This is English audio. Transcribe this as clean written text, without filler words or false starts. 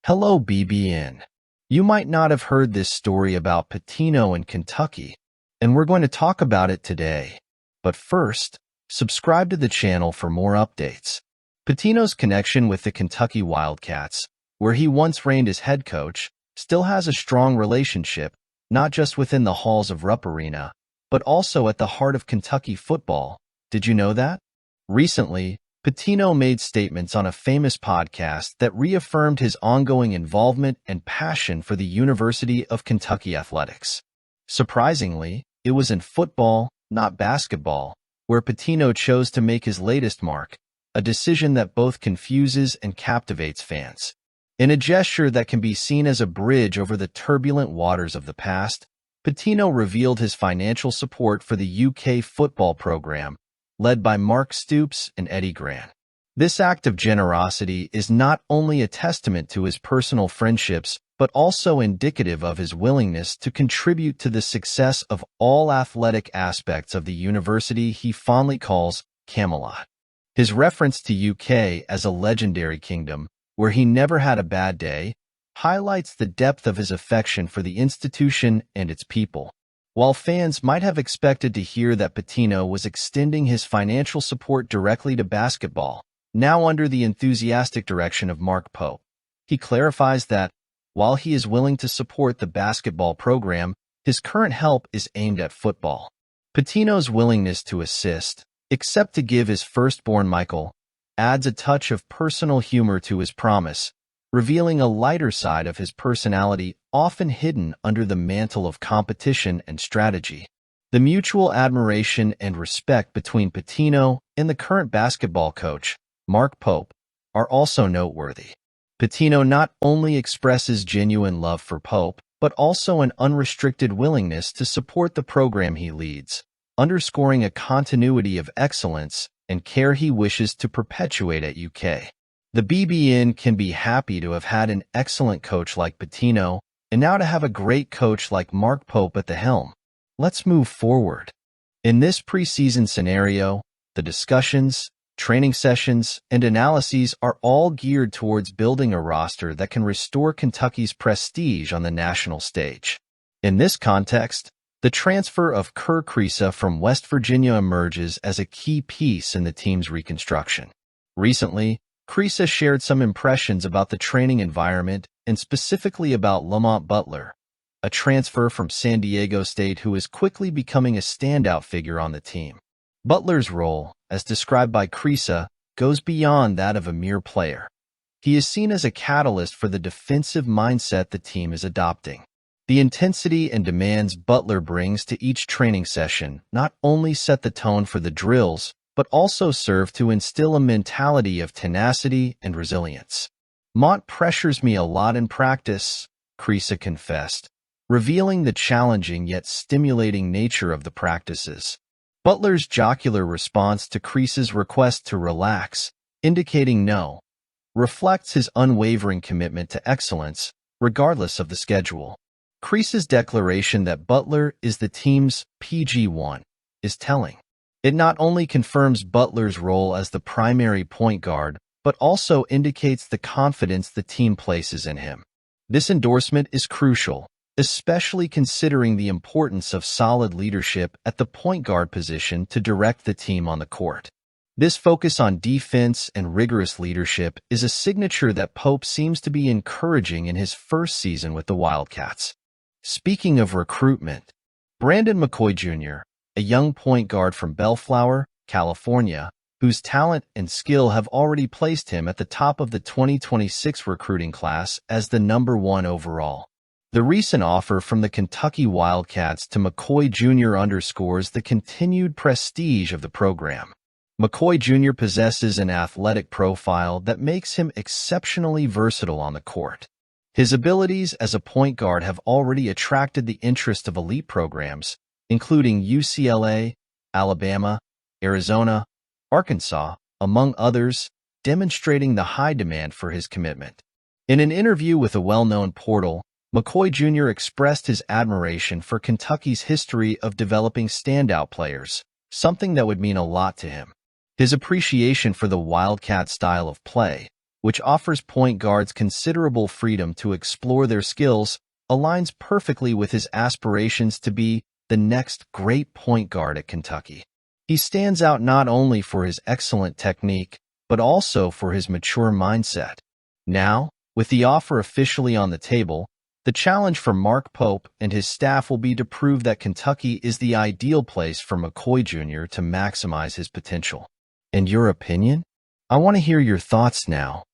Hello, BBN. You might not have heard this story about Pitino and Kentucky, and we're going to talk about it today. But first, subscribe to the channel for more updates. Pitino's connection with the Kentucky Wildcats, where he once reigned as head coach, still has a strong relationship, not just within the halls of Rupp Arena, but also at the heart of Kentucky football. Did you know that? Recently, Pitino made statements on a famous podcast that reaffirmed his ongoing involvement and passion for the University of Kentucky athletics. Surprisingly, it was in football, not basketball, where Pitino chose to make his latest mark, a decision that both confuses and captivates fans. In a gesture that can be seen as a bridge over the turbulent waters of the past, Pitino revealed his financial support for the UK football program, led by Mark Stoops and Eddie Grant. This act of generosity is not only a testament to his personal friendships, but also indicative of his willingness to contribute to the success of all athletic aspects of the university he fondly calls Camelot. His reference to UK as a legendary kingdom, where he never had a bad day, highlights the depth of his affection for the institution and its people. While fans might have expected to hear that Pitino was extending his financial support directly to basketball, now under the enthusiastic direction of Mark Pope, he clarifies that, while he is willing to support the basketball program, his current help is aimed at football. Pitino's willingness to assist, except to give his firstborn Michael, adds a touch of personal humor to his promise, revealing a lighter side of his personality often hidden under the mantle of competition and strategy. The mutual admiration and respect between Pitino and the current basketball coach, Mark Pope, are also noteworthy. Pitino not only expresses genuine love for Pope, but also an unrestricted willingness to support the program he leads, underscoring a continuity of excellence and care he wishes to perpetuate at UK. The BBN can be happy to have had an excellent coach like Pitino, and now to have a great coach like Mark Pope at the helm. Let's move forward. In this preseason scenario, the discussions, training sessions, and analyses are all geared towards building a roster that can restore Kentucky's prestige on the national stage. In this context, the transfer of Kerr Kriisa from West Virginia emerges as a key piece in the team's reconstruction. Recently, Kriisa shared some impressions about the training environment and specifically about Lamont Butler, a transfer from San Diego State who is quickly becoming a standout figure on the team. Butler's role, as described by Kriisa, goes beyond that of a mere player. He is seen as a catalyst for the defensive mindset the team is adopting. The intensity and demands Butler brings to each training session not only set the tone for the drills, but also serve to instill a mentality of tenacity and resilience. "Mont pressures me a lot in practice," Kriisa confessed, revealing the challenging yet stimulating nature of the practices. Butler's jocular response to Kriisa's request to relax, indicating no, reflects his unwavering commitment to excellence, regardless of the schedule. Kriisa's declaration that Butler is the team's PG1 is telling. It not only confirms Butler's role as the primary point guard, but also indicates the confidence the team places in him. This endorsement is crucial, especially considering the importance of solid leadership at the point guard position to direct the team on the court. This focus on defense and rigorous leadership is a signature that Pope seems to be encouraging in his first season with the Wildcats. Speaking of recruitment, Brandon McCoy Jr., a young point guard from Bellflower, California, whose talent and skill have already placed him at the top of the 2026 recruiting class as the #1 overall. The recent offer from the Kentucky Wildcats to McCoy Jr. underscores the continued prestige of the program. McCoy Jr. possesses an athletic profile that makes him exceptionally versatile on the court. His abilities as a point guard have already attracted the interest of elite programs, including UCLA, Alabama, Arizona, Arkansas, among others, demonstrating the high demand for his commitment. In an interview with a well-known portal, McCoy Jr. expressed his admiration for Kentucky's history of developing standout players, something that would mean a lot to him. His appreciation for the Wildcat style of play, which offers point guards considerable freedom to explore their skills, aligns perfectly with his aspirations to be the next great point guard at Kentucky. He stands out not only for his excellent technique, but also for his mature mindset. Now, with the offer officially on the table, the challenge for Mark Pope and his staff will be to prove that Kentucky is the ideal place for McCoy Jr. to maximize his potential. And your opinion? I want to hear your thoughts now.